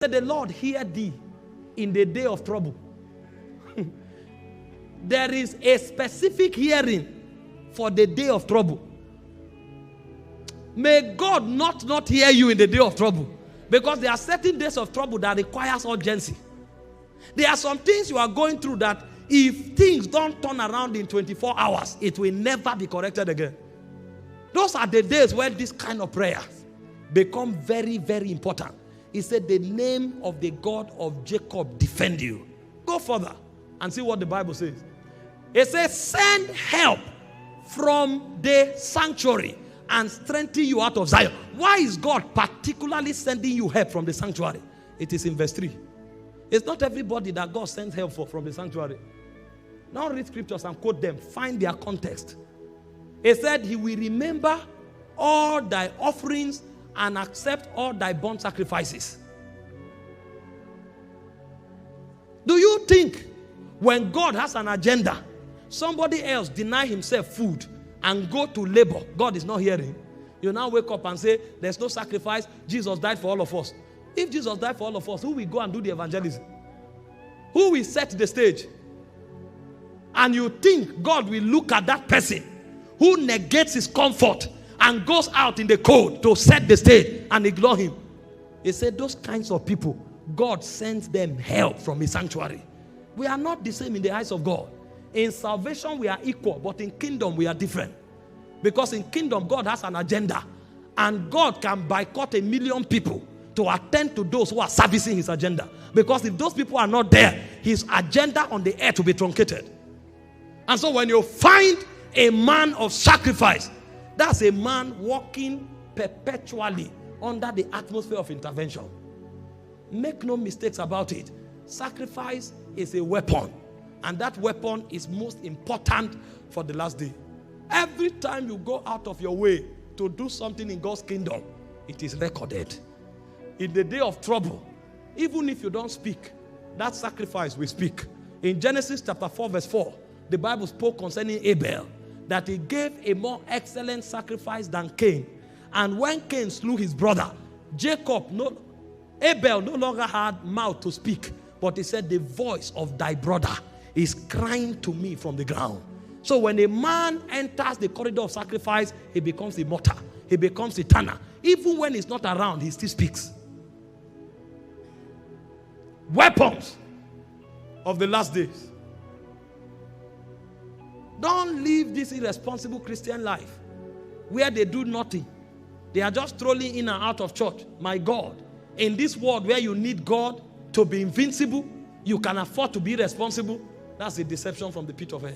Let the Lord hear thee in the day of trouble. There is a specific hearing for the day of trouble. May God not hear you in the day of trouble. Because there are certain days of trouble that requires urgency. There are some things you are going through that if things don't turn around in 24 hours, it will never be corrected again. Those are the days where this kind of prayers become very, very important. He said, the name of the God of Jacob defend you. Go further and see what the Bible says. It says, send help from the sanctuary and strengthen you out of Zion. Why is God particularly sending you help from the sanctuary? It is in verse 3. It's not everybody that God sends help from the sanctuary. Now read scriptures and quote them. Find their context. He said, he will remember all thy offerings and accept all thy burnt sacrifices. Do you think when God has an agenda, somebody else deny himself food and go to labor, God is not hearing? You now wake up and say, there's no sacrifice, Jesus died for all of us. If Jesus died for all of us, who will go and do the evangelism? Who will set the stage? And you think God will look at that person who negates his comfort and goes out in the cold to set the stage and ignore him? He said those kinds of people, God sends them help from his sanctuary. We are not the same in the eyes of God. In salvation we are equal, but in kingdom we are different. Because in kingdom God has an agenda, and God can boycott 1 million people to attend to those who are servicing his agenda. Because if those people are not there, his agenda on the earth will be truncated. And so when you find a man of sacrifice, that's a man walking perpetually under the atmosphere of intervention. Make no mistakes about it. Sacrifice is a weapon, and that weapon is most important for the last day. Every time you go out of your way to do something in God's kingdom, it is recorded. In the day of trouble, even if you don't speak, that sacrifice will speak. In Genesis chapter 4 verse 4, the Bible spoke concerning Abel, that he gave a more excellent sacrifice than Cain. And when Cain slew his brother, Abel no longer had mouth to speak, but he said, the voice of thy brother is crying to me from the ground. So when a man enters the corridor of sacrifice, he becomes immortal. He becomes eternal. Even when he's not around, he still speaks. Weapons of the last days. Don't live this irresponsible Christian life where they do nothing. They are just strolling in and out of church. My God, in this world where you need God to be invincible, you can afford to be irresponsible. That's a deception from the pit of hell.